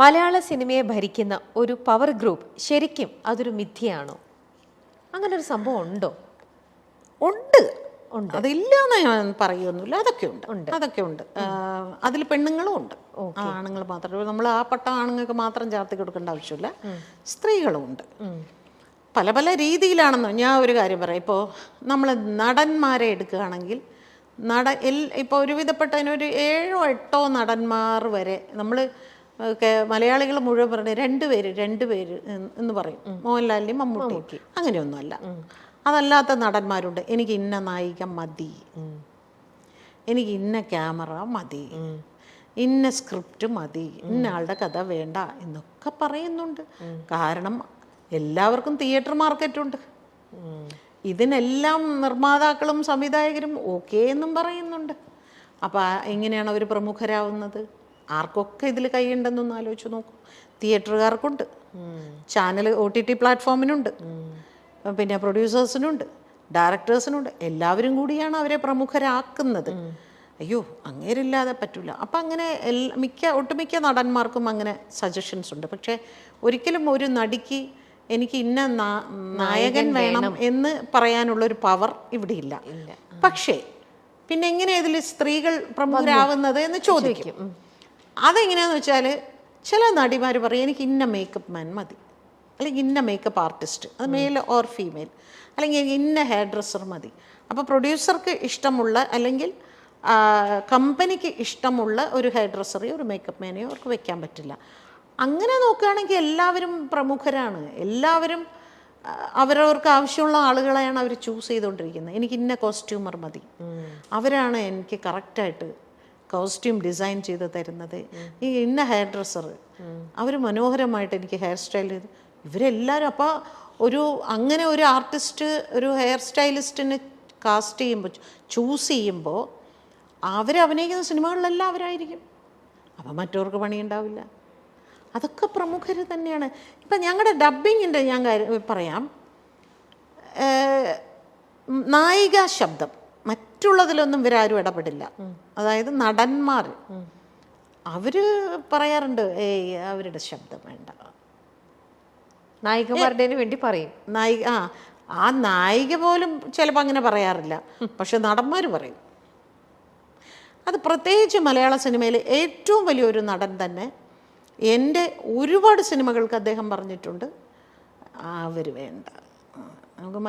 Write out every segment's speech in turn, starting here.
മലയാള സിനിമയെ ഭരിക്കുന്ന ഒരു പവർ ഗ്രൂപ്പ് ശരിക്കും അതൊരു മിഥ്യയാണോ? അങ്ങനെ ഒരു സംഭവം ഉണ്ടോ? ഉണ്ട്, അതില്ലാന്ന് ഞാൻ പറയുന്നില്ല. അതൊക്കെ ഉണ്ട്. അതിൽ പെണ്ണുങ്ങളും ഉണ്ട്, ആണുങ്ങൾ മാത്രമല്ല. നമ്മൾ ആ പട്ടം ആണുങ്ങൾക്ക് മാത്രം ചാർത്തി കൊടുക്കേണ്ട ആവശ്യമില്ല, സ്ത്രീകളും ഉണ്ട്. പല പല രീതിയിലാണെന്ന് ഞാൻ ഒരു കാര്യം പറയാം. ഇപ്പോൾ നമ്മൾ നടന്മാരെ എടുക്കുകയാണെങ്കിൽ ഇപ്പോൾ ഒരുവിധപ്പെട്ടതിനൊരു 7 or 8 നടന്മാർ വരെ നമ്മൾ മലയാളികൾ മുഴുവൻ പറഞ്ഞ് രണ്ട് പേര് എന്ന് പറയും. മോഹൻലാലിൻ്റെയും മമ്മൂട്ടി അങ്ങനെയൊന്നുമല്ല. അതല്ലാത്ത നടന്മാരുണ്ട്. എനിക്ക് ഇന്ന നായിക മതി, എനിക്ക് ഇന്ന ക്യാമറ മതി, ഇന്ന സ്ക്രിപ്റ്റ് മതി, ഇന്ന ആളുടെ കഥ വേണ്ട എന്നൊക്കെ പറയുന്നുണ്ട്. കാരണം എല്ലാവർക്കും തിയേറ്റർ മാർക്കറ്റുണ്ട്. ഇതിനെല്ലാം നിർമ്മാതാക്കളും സംവിധായകരും ഓക്കേ എന്നും പറയുന്നുണ്ട്. അപ്പോൾ എങ്ങനെയാണ് അവർ പ്രമുഖരാകുന്നത്? ആർക്കൊക്കെ ഇതിൽ കൈയുണ്ടെന്നൊന്ന് ആലോചിച്ച് നോക്കും. തിയേറ്ററുകാർക്കുണ്ട്, ചാനൽ OTT പ്ലാറ്റ്ഫോമിനുണ്ട്, പിന്നെ പ്രൊഡ്യൂസേഴ്സിനുണ്ട്, ഡയറക്ടേഴ്സിനുണ്ട്. എല്ലാവരും കൂടിയാണ് അവരെ പ്രമുഖരാക്കുന്നത്. അയ്യോ, അങ്ങേരില്ലാതെ പറ്റില്ല. അപ്പം അങ്ങനെ ഒട്ടുമിക്ക നടന്മാർക്കും അങ്ങനെ സജഷൻസ് ഉണ്ട്. പക്ഷേ ഒരിക്കലും ഒരു നടിക്ക് എനിക്ക് ഇന്ന നായകൻ വേണം എന്ന് പറയാനുള്ളൊരു പവർ ഇവിടെ ഇല്ല. പക്ഷേ പിന്നെ എങ്ങനെയാണ് ഇതിൽ സ്ത്രീകൾ പ്രമുഖരാകുന്നത് എന്ന് ചോദിക്കും. അതെങ്ങനെയാണെന്ന് വെച്ചാൽ ചില നടിമാർ പറയും എനിക്ക് ഇന്ന മേക്കപ്പ് മാൻ മതി, അല്ലെങ്കിൽ ഇന്ന മേക്കപ്പ് ആർട്ടിസ്റ്റ്, അത് മെയിൽ ഓർ ഫീമെയിൽ, അല്ലെങ്കിൽ ഇന്ന ഹെയർ ഡ്രസ്സർ മതി. അപ്പോൾ പ്രൊഡ്യൂസർക്ക് ഇഷ്ടമുള്ള അല്ലെങ്കിൽ കമ്പനിക്ക് ഇഷ്ടമുള്ള ഒരു ഹെയർ ഡ്രസ്സറെയോ ഒരു മേക്കപ്പ് മാനെയോ അവർക്ക് വെക്കാൻ പറ്റില്ല. അങ്ങനെ നോക്കുകയാണെങ്കിൽ എല്ലാവരും പ്രമുഖരാണ്. എല്ലാവരും അവരവർക്ക് ആവശ്യമുള്ള ആളുകളെയാണ് അവർ ചൂസ് ചെയ്തുകൊണ്ടിരിക്കുന്നത്. എനിക്ക് ഇന്ന കോസ്റ്റ്യൂമർ മതി, അവരാണ് എനിക്ക് കറക്റ്റായിട്ട് കോസ്റ്റ്യൂം ഡിസൈൻ ചെയ്ത് തരുന്നത്. ഈ ഇന്ന ഹെയർ ഡ്രസ്സർ, അവർ മനോഹരമായിട്ട് എനിക്ക് ഹെയർ സ്റ്റൈൽ ചെയ്ത്, ഇവരെല്ലാവരും. അപ്പോൾ അങ്ങനെ ഒരു ആർട്ടിസ്റ്റ്, ഒരു ഹെയർ സ്റ്റൈലിസ്റ്റിനെ കാസ്റ്റ് ചെയ്യുമ്പോൾ, ചൂസ് ചെയ്യുമ്പോൾ അവരഭിനയിക്കുന്ന സിനിമകളിലെല്ലാം അവരായിരിക്കും. അപ്പം മറ്റവർക്ക് പണിയുണ്ടാവില്ല. അതൊക്കെ പ്രമുഖർ തന്നെയാണ്. ഇപ്പം ഞങ്ങളുടെ ഡബ്ബിങ്ങിൻ്റെ ഞാൻ പറയാം, നായിക ശബ്ദം മറ്റുള്ളതിലൊന്നും ഇവരാരും ഇടപെടില്ല. അതായത് നടന്മാർ അവർ പറയാറുണ്ട്, അവരുടെ ശബ്ദം വേണ്ട, നായികമാരുടെ വേണ്ടി പറയും. ആ നായിക പോലും ചിലപ്പോൾ അങ്ങനെ പറയാറില്ല, പക്ഷെ നടന്മാർ പറയും. അത് പ്രത്യേകിച്ച് മലയാള സിനിമയിൽ ഏറ്റവും വലിയൊരു നടൻ തന്നെ എൻ്റെ ഒരുപാട് സിനിമകൾക്ക് അദ്ദേഹം പറഞ്ഞിട്ടുണ്ട്, അവർ വേണ്ട, നമുക്ക്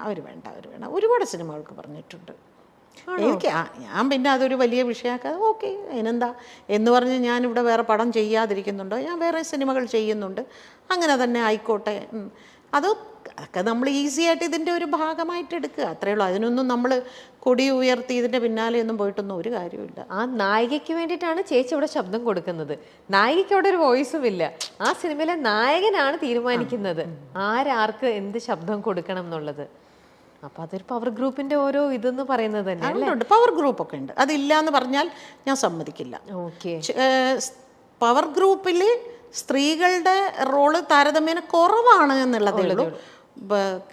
അവർ വേണ്ട ഒരുപാട് സിനിമകൾക്ക് പറഞ്ഞിട്ടുണ്ട്. ഞാൻ പിന്നെ അതൊരു വലിയ വിഷയമാക്കാതെ ഓക്കെ അതിനെന്താ എന്ന് പറഞ്ഞ് ഞാനിവിടെ വേറെ പടം ചെയ്യാതിരിക്കുന്നുണ്ടോ, ഞാൻ വേറെ സിനിമകൾ ചെയ്യുന്നുണ്ട്, അങ്ങനെ തന്നെ ആയിക്കോട്ടെ. അതൊക്കെ നമ്മൾ ഈസി ആയിട്ട് ഇതിൻ്റെ ഒരു ഭാഗമായിട്ട് എടുക്കുക, അത്രയേ ഉള്ളൂ. അതിനൊന്നും നമ്മൾ കൊടി ഉയർത്തി ഇതിൻ്റെ പിന്നാലെ ഒന്നും പോയിട്ടൊന്നും ഒരു കാര്യമില്ല. ആ നായികയ്ക്ക് വേണ്ടിയിട്ടാണ് ചേച്ചി ഇവിടെ ശബ്ദം കൊടുക്കുന്നത്. നായികയ്ക്ക് അവിടെ ഒരു വോയിസും ഇല്ല. ആ സിനിമയിലെ നായകനാണ് തീരുമാനിക്കുന്നത് ആർക്ക് എന്ത് ശബ്ദം കൊടുക്കണം എന്നുള്ളത്. അപ്പൊ അതൊരു പവർ ഗ്രൂപ്പിന്റെ ഓരോ ഇതെന്ന് പറയുന്നത് തന്നെ പവർ ഗ്രൂപ്പൊക്കെ ഉണ്ട്. അതില്ല എന്ന് പറഞ്ഞാൽ ഞാൻ സമ്മതിക്കില്ല. പവർ ഗ്രൂപ്പിൽ സ്ത്രീകളുടെ റോള് താരതമ്യേന കുറവാണ് എന്നുള്ളതേ ഉള്ളൂ.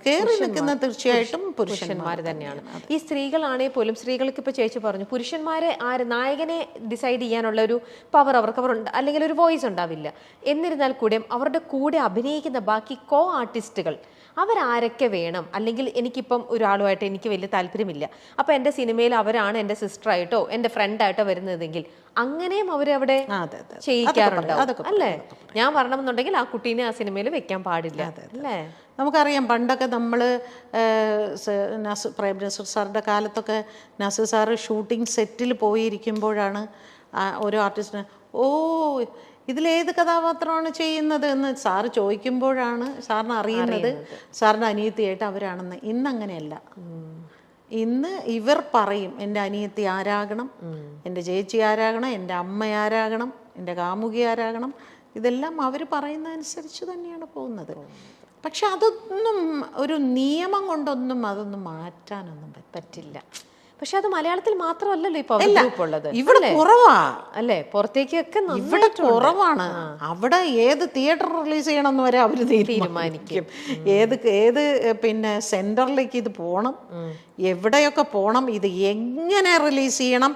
കയറി നിൽക്കുന്ന തീർച്ചയായിട്ടും പുരുഷന്മാർ തന്നെയാണ്. ഈ സ്ത്രീകളാണെങ്കിൽ പോലും, സ്ത്രീകൾക്ക് ഇപ്പോൾ ചേച്ചി പറഞ്ഞു, പുരുഷന്മാരെ നായകനെ ഡിസൈഡ് ചെയ്യാനുള്ള ഒരു പവർ അവർക്ക് അല്ലെങ്കിൽ ഒരു വോയിസ് ഉണ്ടാവില്ല. എന്നിരുന്നാൽ കൂടെ അവരുടെ കൂടെ അഭിനയിക്കുന്ന ബാക്കി കോ ആർട്ടിസ്റ്റുകൾ അവരാരൊക്കെ വേണം, അല്ലെങ്കിൽ എനിക്കിപ്പം ഒരാളുമായിട്ട് എനിക്ക് വലിയ താല്പര്യമില്ല, അപ്പം എൻ്റെ സിനിമയിൽ അവരാണ് എൻ്റെ സിസ്റ്ററായിട്ടോ എൻ്റെ ഫ്രണ്ടായിട്ടോ വരുന്നതെങ്കിൽ അങ്ങനെയും അവരവിടെ ചെയ്യിക്കാറുണ്ടാവും അല്ലേ? ഞാൻ വരണമെന്നുണ്ടെങ്കിൽ ആ കുട്ടീനെ ആ സിനിമയിൽ വെക്കാൻ പാടില്ല അല്ലേ? നമുക്കറിയാം പണ്ടൊക്കെ നമ്മൾ പ്രേം നസീർ സാറിൻ്റെ കാലത്തൊക്കെ നസീർ സാറ് ഷൂട്ടിംഗ് സെറ്റിൽ പോയിരിക്കുമ്പോഴാണ് ഓരോ ആർട്ടിസ്റ്റിന് ഇതിലേത് കഥാപാത്രമാണ് ചെയ്യുന്നത് എന്ന് സാറ് ചോദിക്കുമ്പോഴാണ് സാറിന് അറിയുന്നത് സാറിൻ്റെ അനിയത്തിയായിട്ട് അവരാണെന്ന്. ഇന്നങ്ങനെയല്ല. ഇന്ന് ഇവർ പറയും എൻ്റെ അനിയത്തി ആരാകണം, എൻ്റെ ചേച്ചി ആരാകണം, എൻ്റെ അമ്മ ആരാകണം, എൻ്റെ കാമുകി ആരാകണം, ഇതെല്ലാം അവർ പറയുന്നതനുസരിച്ച് തന്നെയാണ് പോകുന്നത്. പക്ഷെ അതൊന്നും ഒരു നിയമം കൊണ്ടൊന്നും അതൊന്നും മാറ്റാനൊന്നും പറ്റില്ല. പക്ഷെ അത് മലയാളത്തിൽ മാത്രമല്ലല്ലോ ഈ പവർ ഗ്രൂപ്പ് ഉള്ളത്, ഇവിടെ കുറവാ അല്ലേ? പുറത്തേക്കൊക്കെ ഇവിടെ കുറവാണ്. അവിടെ ഏത് തിയേറ്റർ റിലീസ് ചെയ്യണമെന്ന് വരെ അവർ തീരുമാനിക്കും. ഏത് പിന്നെ സെന്ററിലേക്ക് ഇത് പോകണം, എവിടെയൊക്കെ പോകണം, ഇത് എങ്ങനെ റിലീസ് ചെയ്യണം,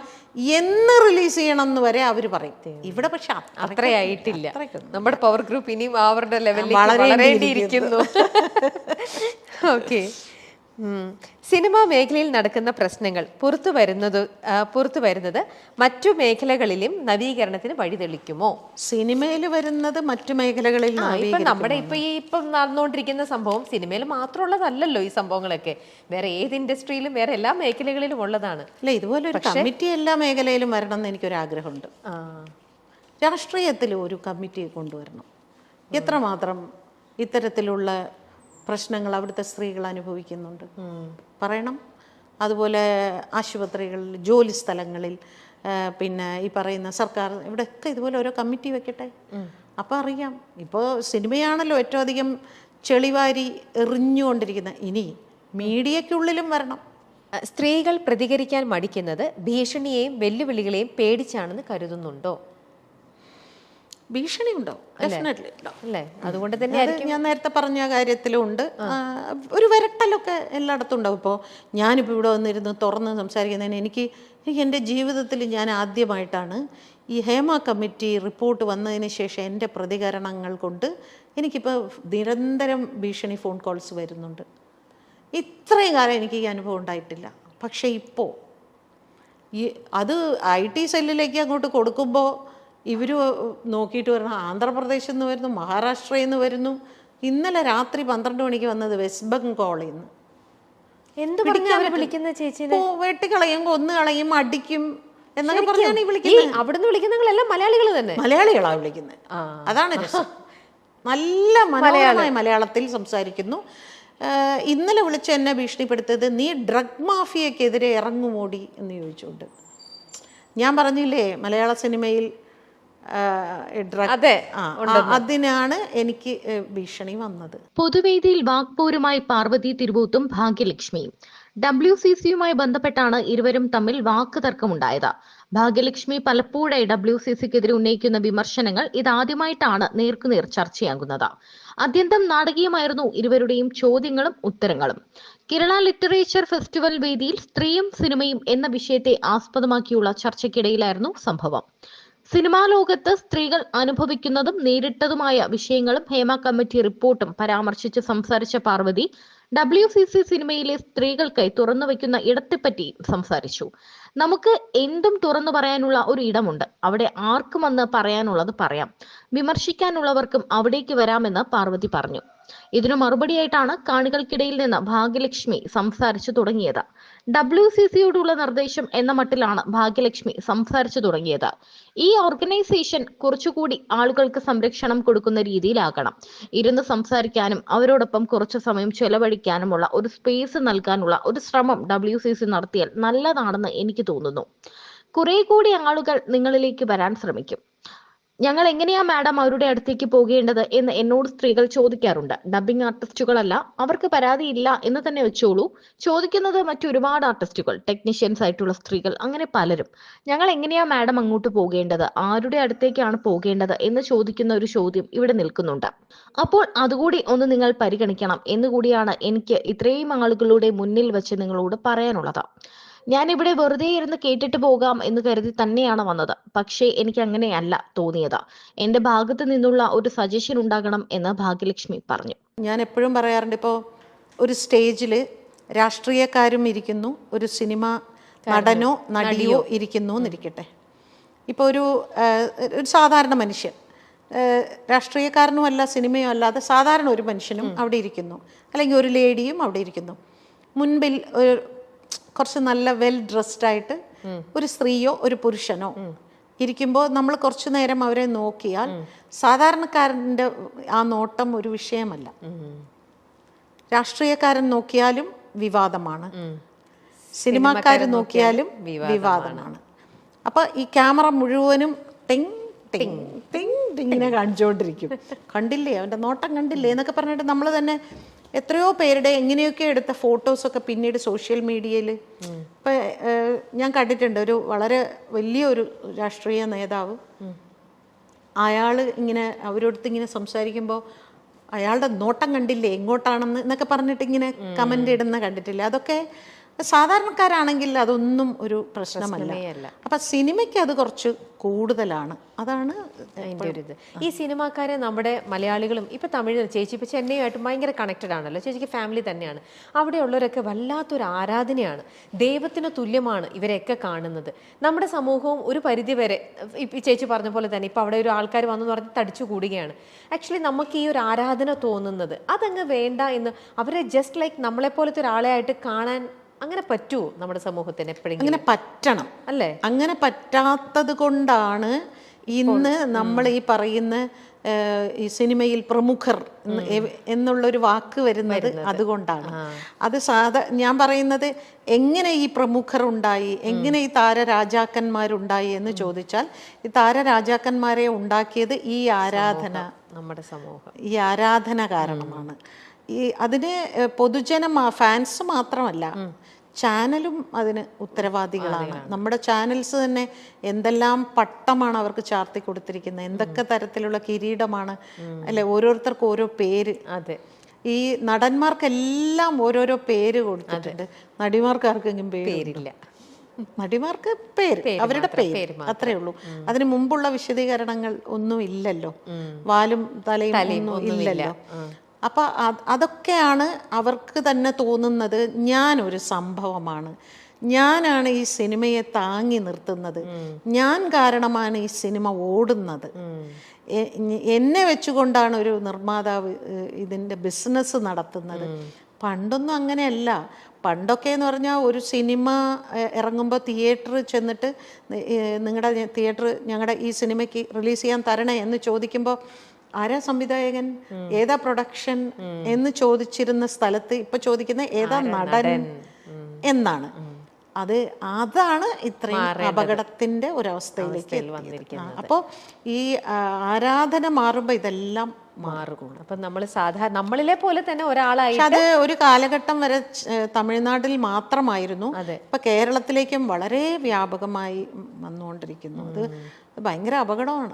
എന്ന് റിലീസ് ചെയ്യണം എന്ന് വരെ അവർ പറയും. ഇവിടെ പക്ഷെ അത്രയായിട്ടില്ല. നമ്മുടെ പവർ ഗ്രൂപ്പ് ഇനിയും അവരുടെ ലെവലിൽ വളരേണ്ടിയിരിക്കുന്നു. ഓക്കെ. സിനിമാ മേഖലയിൽ നടക്കുന്ന പ്രശ്നങ്ങൾ പുറത്തു വരുന്നത് മറ്റു മേഖലകളിലും നവീകരണത്തിന് വഴിതെളിക്കുമോ? സിനിമയിൽ വരുന്നത് മറ്റു മേഖലകളിൽ നമ്മുടെ ഇപ്പം നടന്നുകൊണ്ടിരിക്കുന്ന സംഭവം സിനിമയിൽ മാത്രമുള്ളതല്ലല്ലോ. ഈ സംഭവങ്ങളൊക്കെ വേറെ ഏത് ഇൻഡസ്ട്രിയിലും വേറെ എല്ലാ മേഖലകളിലും ഉള്ളതാണ്. അല്ല, ഇതുപോലെ ഒരു കമ്മിറ്റി എല്ലാ മേഖലയിലും വരണം എന്ന് എനിക്കൊരാഗ്രഹമുണ്ട്. രാഷ്ട്രീയത്തിൽ ഒരു കമ്മിറ്റി കൊണ്ടുവരണം. എത്രമാത്രം ഇത്തരത്തിലുള്ള പ്രശ്നങ്ങൾ അവിടുത്തെ സ്ത്രീകൾ അനുഭവിക്കുന്നുണ്ട് പറയണം. അതുപോലെ ആശുപത്രികളിൽ, ജോലി സ്ഥലങ്ങളിൽ, പിന്നെ ഈ പറയുന്ന സർക്കാർ, ഇവിടെയൊക്കെ ഇതുപോലെ ഓരോ കമ്മിറ്റി വെക്കട്ടെ. അപ്പോൾ അറിയാം. ഇപ്പോൾ സിനിമയാണല്ലോ ഏറ്റവും അധികം ചെളിവാരി എറിഞ്ഞുകൊണ്ടിരിക്കുന്നത്. ഇനി മീഡിയയ്ക്കുള്ളിലും വരണം. സ്ത്രീകൾ പ്രതികരിക്കാൻ മടിക്കുന്നത് ഭീഷണിയെയും വെല്ലുവിളികളെയും പേടിച്ചാണെന്ന് കരുതുന്നുണ്ടോ? ഭീഷണി ഉണ്ടോ? ഡെഫിനറ്റ്ലി ഉണ്ടാവും അല്ലേ? അതുകൊണ്ട് തന്നെ ഞാൻ നേരത്തെ പറഞ്ഞ കാര്യത്തിലും ഉണ്ട്. ഒരു വിരട്ടലൊക്കെ എല്ലായിടത്തും ഉണ്ടാവും. ഇപ്പോൾ ഞാനിപ്പോൾ ഇവിടെ വന്നിരുന്ന് തുറന്ന് സംസാരിക്കുന്നതിന് എനിക്ക് എൻ്റെ ജീവിതത്തിൽ ഞാൻ ആദ്യമായിട്ടാണ് ഈ ഹേമ കമ്മിറ്റി റിപ്പോർട്ട് വന്നതിന് ശേഷം എൻ്റെ പ്രതികരണങ്ങൾ കൊണ്ട് എനിക്കിപ്പോൾ നിരന്തരം ഭീഷണി ഫോൺ കോൾസ് വരുന്നുണ്ട്. ഇത്രയും കാലം എനിക്ക് ഈ അനുഭവം ഉണ്ടായിട്ടില്ല. പക്ഷേ ഇപ്പോൾ അത് IT സെല്ലിലേക്ക് അങ്ങോട്ട് കൊടുക്കുമ്പോൾ ഇവർ നോക്കിയിട്ട് വരണം, ആന്ധ്രാപ്രദേശിൽ നിന്ന് വരുന്നു, മഹാരാഷ്ട്രയിൽ നിന്ന് വരുന്നു. ഇന്നലെ രാത്രി 12 മണിക്ക് വന്നത് വെസ്റ്റ് ബംഗാളിൽ നിന്ന്. എന്ത് വിളിക്കുന്ന ചേച്ചി? വെട്ടിക്കളയും, കൊന്നുകളയും, അടിക്കും എന്നൊക്കെ പറഞ്ഞാണ് ഈ വിളിക്കുന്നത്. അവിടുന്ന് വിളിക്കുന്നവങ്ങളെല്ലാം മലയാളികൾ തന്നെ, മലയാളികളാണ് വിളിക്കുന്നത്. അതാണ് രസം. നല്ല മനോഹരമായ മലയാളത്തിൽ സംസാരിക്കുന്നു. ഇന്നലെ വിളിച്ച് എന്നെ ഭീഷണിപ്പെടുത്തത്, നീ ഡ്രഗ് മാഫിയക്കെതിരെ ഇറങ്ങുമോടി എന്ന് ചോദിച്ചുകൊണ്ട്. ഞാൻ പറഞ്ഞില്ലേ മലയാള സിനിമയിൽ അതിനാണ് എനിക്ക് ഭീഷണി വന്നത്. പൊതുവേദിയിൽ വാക്പോരുമായി പാർവതി തിരുവോത്തും ഭാഗ്യലക്ഷ്മിയും. WCCയുമായി ബന്ധപ്പെട്ടാണ് ഇരുവരും തമ്മിൽ വാക്ക് തർക്കമുണ്ടായത്. ഭാഗ്യലക്ഷ്മി പലപ്പോഴായി WCCക്കെതിരെ ഉന്നയിക്കുന്ന വിമർശനങ്ങൾ ഇതാദ്യമായിട്ടാണ് നേർക്കുനേർ ചർച്ചയാകുന്നത്. അത്യന്തം നാടകീയമായിരുന്നു ഇരുവരുടെയും ചോദ്യങ്ങളും ഉത്തരങ്ങളും. കേരള ലിറ്ററേച്ചർ ഫെസ്റ്റിവൽ വേദിയിൽ സ്ത്രീയും സിനിമയും എന്ന വിഷയത്തെ ആസ്പദമാക്കിയുള്ള ചർച്ചയ്ക്കിടയിലായിരുന്നു സംഭവം. സിനിമാ ലോകത്ത് സ്ത്രീകൾ അനുഭവിക്കുന്നതും നേരിട്ടതുമായ വിഷയങ്ങളും ഹേമ കമ്മിറ്റി റിപ്പോർട്ടും പരാമർശിച്ച് സംസാരിച്ച പാർവതി WCC സിനിമയിലെ സ്ത്രീകൾക്കായി തുറന്നുവെക്കുന്ന ഇടത്തെപ്പറ്റി സംസാരിച്ചു. നമുക്ക് എന്തും തുറന്നു പറയാനുള്ള ഒരു ഇടമുണ്ട്. അവിടെ ആർക്കും വന്ന് പറയാനുള്ളത് പറയാം. വിമർശിക്കാനുള്ളവർക്കും അവിടേക്ക് വരാമെന്ന് പാർവതി പറഞ്ഞു. ഇതിനു മറുപടിയായിട്ടാണ് കാണികൾക്കിടയിൽ നിന്ന് ഭാഗ്യലക്ഷ്മി സംസാരിച്ചു തുടങ്ങിയത്. WCCയോടുള്ള നിർദ്ദേശം എന്ന മട്ടിലാണ് ഭാഗ്യലക്ഷ്മി സംസാരിച്ചു തുടങ്ങിയത്. ഈ ഓർഗനൈസേഷൻ കുറച്ചുകൂടി ആളുകൾക്ക് സംരക്ഷണം കൊടുക്കുന്ന രീതിയിലാകണം. ഇരുന്ന് സംസാരിക്കാനും അവരോടൊപ്പം കുറച്ചു സമയം ചെലവഴിക്കാനുമുള്ള ഒരു സ്പേസ് നൽകാനുള്ള ഒരു ശ്രമം WCC നടത്തിയാൽ നല്ലതാണെന്ന് എനിക്ക് തോന്നുന്നു. കുറെ കൂടി ആളുകൾ നിങ്ങളിലേക്ക് വരാൻ ശ്രമിക്കും. ഞങ്ങൾ എങ്ങനെയാ മാഡം അവരുടെ അടുത്തേക്ക് പോകേണ്ടത് എന്ന് എന്നോട് സ്ത്രീകൾ ചോദിക്കാറുണ്ട്. ഡബ്ബിംഗ് ആർട്ടിസ്റ്റുകളല്ല, അവർക്ക് പരാതിയില്ല എന്ന് തന്നെ വെച്ചോളൂ. ചോദിക്കുന്നത് മറ്റൊരുപാട് ആർട്ടിസ്റ്റുകൾ, ടെക്നീഷ്യൻസ് ആയിട്ടുള്ള സ്ത്രീകൾ, അങ്ങനെ പലരും. ഞങ്ങൾ എങ്ങനെയാ മാഡം അങ്ങോട്ട് പോകേണ്ടത്, ആരുടെ അടുത്തേക്കാണ് പോകേണ്ടത് എന്ന് ചോദിക്കുന്ന ഒരു ചോദ്യം ഇവിടെ നിൽക്കുന്നുണ്ട്. അപ്പോൾ അതുകൂടി ഒന്ന് നിങ്ങൾ പരിഗണിക്കണം എന്നുകൂടിയാണ് എനിക്ക് ഇത്രയും ആളുകളുടെ മുന്നിൽ വെച്ച് നിങ്ങളോട് പറയാനുള്ളത്. ഞാൻ ഇവിടെ വെറുതെ ഇരുന്ന് കേട്ടിട്ട് പോകാം എന്ന് കരുതി തന്നെയാണ് വന്നത്. പക്ഷേ എനിക്ക് അങ്ങനെയല്ല തോന്നിയത്. എന്റെ ഭാഗത്ത് നിന്നുള്ള ഒരു സജഷൻ ഉണ്ടാകണം എന്ന് ഭാഗ്യലക്ഷ്മി പറഞ്ഞു. ഞാൻ എപ്പോഴും പറയാറുണ്ട്, ഇപ്പോൾ ഒരു സ്റ്റേജിൽ രാഷ്ട്രീയക്കാരും ഇരിക്കുന്നു, ഒരു സിനിമ നടനോ നടിയോ ഇരിക്കുന്നു എന്നിരിക്കട്ടെ. ഇപ്പോൾ ഒരു സാധാരണ മനുഷ്യൻ, രാഷ്ട്രീയക്കാരനും അല്ല സിനിമയോ അല്ലാതെ സാധാരണ ഒരു മനുഷ്യനും അവിടെ ഇരിക്കുന്നു, അല്ലെങ്കിൽ ഒരു ലേഡിയും അവിടെ ഇരിക്കുന്നു. മുൻപിൽ ഒരു കുറച്ച് നല്ല വെൽ ഡ്രസ്ഡ് ആയിട്ട് ഒരു സ്ത്രീയോ ഒരു പുരുഷനോ ഇരിക്കുമ്പോൾ നമ്മൾ കുറച്ചു നേരം അവരെ നോക്കിയാൽ സാധാരണക്കാരൻ്റെ ആ നോട്ടം ഒരു വിഷയമല്ല. രാഷ്ട്രീയക്കാരൻ നോക്കിയാലും വിവാദമാണ്, സിനിമാക്കാർ നോക്കിയാലും വിവാദമാണ്. അപ്പൊ ഈ ക്യാമറ മുഴുവനും ടിങ് ടിങ് ടിങ് ടിങ്ങിനെ കാണിച്ചുകൊണ്ടിരിക്കും. കണ്ടില്ലേ അവൻ്റെ നോട്ടം, കണ്ടില്ലേ എന്നൊക്കെ പറഞ്ഞിട്ട് നമ്മൾ തന്നെ എത്രയോ പേരുടെ എങ്ങനെയൊക്കെ എടുത്ത ഫോട്ടോസൊക്കെ പിന്നീട് സോഷ്യൽ മീഡിയയിൽ ഇപ്പം ഞാൻ കണ്ടിട്ടുണ്ട് ഒരു വളരെ വലിയൊരു രാഷ്ട്രീയ നേതാവ്, അയാൾ ഇങ്ങനെ അവരോടത്ത് ഇങ്ങനെ സംസാരിക്കുമ്പോൾ അയാളുടെ നോട്ടം കണ്ടില്ലേ എങ്ങോട്ടാണെന്ന് എന്നൊക്കെ പറഞ്ഞിട്ട് ഇങ്ങനെ കമൻ്റ് ഇടുന്ന കണ്ടിട്ടില്ല. അതൊക്കെ സാധാരണക്കാരാണെങ്കിൽ അതൊന്നും ഒരു പ്രശ്നമല്ല. അപ്പം സിനിമയ്ക്ക് അത് കുറച്ച് കൂടുതലാണ്. അതാണ് അതിൻ്റെ ഒരു ഇത്. ഈ സിനിമാക്കാരെ നമ്മുടെ മലയാളികളും ഇപ്പം തമിഴ് ചേച്ചി ഇപ്പം ചെന്നൈയുമായിട്ട് ഭയങ്കര കണക്റ്റഡ് ആണല്ലോ, ചേച്ചിക്ക് ഫാമിലി തന്നെയാണ്. അവിടെയുള്ളവരൊക്കെ വല്ലാത്തൊരു ആരാധനയാണ്, ദൈവത്തിന് തുല്യമാണ് ഇവരെയൊക്കെ കാണുന്നത്. നമ്മുടെ സമൂഹവും ഒരു പരിധി വരെ ഈ ചേച്ചി പറഞ്ഞ പോലെ തന്നെ ഇപ്പം അവിടെ ഒരു ആൾക്കാർ വന്നെന്ന് പറഞ്ഞ് തടിച്ചു കൂടുകയാണ്. ആക്ച്വലി നമുക്ക് ഈ ഒരു ആരാധന തോന്നുന്നത് അതങ്ങ് വേണ്ട എന്ന് അവരെ ജസ്റ്റ് ലൈക്ക് നമ്മളെപ്പോലത്തെ ഒരാളെ ആയിട്ട് കാണാൻ അങ്ങനെ പറ്റുമോ നമ്മുടെ സമൂഹത്തിന് എപ്പോഴെങ്കിലും? അങ്ങനെ പറ്റണം അല്ലേ? അങ്ങനെ പറ്റാത്തത് കൊണ്ടാണ് ഇന്ന് നമ്മൾ ഈ പറയുന്ന ഈ സിനിമയിൽ പ്രമുഖർ എന്നുള്ളൊരു വാക്ക് വരുന്നത് അതുകൊണ്ടാണ്. അത് ഞാൻ പറയുന്നത് എങ്ങനെ ഈ പ്രമുഖർ ഉണ്ടായി, എങ്ങനെ ഈ താരരാജാക്കന്മാരുണ്ടായി എന്ന് ചോദിച്ചാൽ ഈ താരരാജാക്കന്മാരെ ഉണ്ടാക്കിയത് ഈ ആരാധന, നമ്മുടെ സമൂഹം ഈ ആരാധന കാരണമാണ്. ഈ അതിന് പൊതുജനം ഫാൻസ് മാത്രമല്ല, ചാനലും അതിന് ഉത്തരവാദികളാണ്. നമ്മുടെ ചാനൽസ് തന്നെ എന്തെല്ലാം പട്ടമാണ് അവർക്ക് ചാർത്തി കൊടുത്തിരിക്കുന്നത്, എന്തൊക്കെ തരത്തിലുള്ള കിരീടമാണ് അല്ലെ, ഓരോരുത്തർക്കും ഓരോ പേര്. അതെ, ഈ നടന്മാർക്കെല്ലാം ഓരോരോ പേര് കൊടുത്തിട്ടുണ്ട്, നടിമാർക്ക് ആർക്കെങ്കിലും പേരില്ല. നടിമാർക്ക് പേര്, അവരുടെ പേര് അത്രേ ഉള്ളൂ. അതിന് മുമ്പുള്ള വിശദീകരണങ്ങൾ ഒന്നും ഇല്ലല്ലോ, വാലും തലയും ഒന്നും ഇല്ലല്ലോ. അപ്പൊ അതൊക്കെയാണ് അവർക്ക് തന്നെ തോന്നുന്നത് ഞാനൊരു സംഭവമാണ്, ഞാനാണ് ഈ സിനിമയെ താങ്ങി നിർത്തുന്നത്, ഞാൻ കാരണമാണ് ഈ സിനിമ ഓടുന്നത്, എന്നെ വെച്ചുകൊണ്ടാണ് ഒരു നിർമ്മാതാവ് ഇതിൻ്റെ ബിസിനസ് നടത്തുന്നത്. പണ്ടൊന്നും അങ്ങനെയല്ല. പണ്ടൊക്കെ എന്ന് പറഞ്ഞാൽ ഒരു സിനിമ ഇറങ്ങുമ്പോൾ തിയേറ്ററിൽ ചെന്നിട്ട് നിങ്ങളുടെ തിയേറ്റർ ഞങ്ങളുടെ ഈ സിനിമയ്ക്ക് റിലീസ് ചെയ്യാൻ തരണേ എന്ന് ചോദിക്കുമ്പോൾ ആരാ സംവിധായകൻ, ഏതാ പ്രൊഡക്ഷൻ എന്ന് ചോദിച്ചിരുന്ന സ്ഥലത്ത് ഇപ്പൊ ചോദിക്കുന്ന ഏതാ നടൻ എന്നാണ്. അതാണ് ഇത്രയും അപകടത്തിന്റെ ഒരവസ്ഥയിലേക്ക് വന്നിരിക്കുന്നത്. അപ്പോൾ ഈ ആരാധന മാറുമ്പോൾ ഇതെല്ലാം മാറുകയാണ്. അപ്പം നമ്മൾ സാധാരണ നമ്മളിലെ പോലെ തന്നെ ഒരാളായി. അത് ഒരു കാലഘട്ടം വരെ തമിഴ്നാട്ടിൽ മാത്രമായിരുന്നു. ഇപ്പൊ കേരളത്തിലേക്കും വളരെ വ്യാപകമായി വന്നുകൊണ്ടിരിക്കുന്നു. അത് ഭയങ്കര അപകടമാണ്.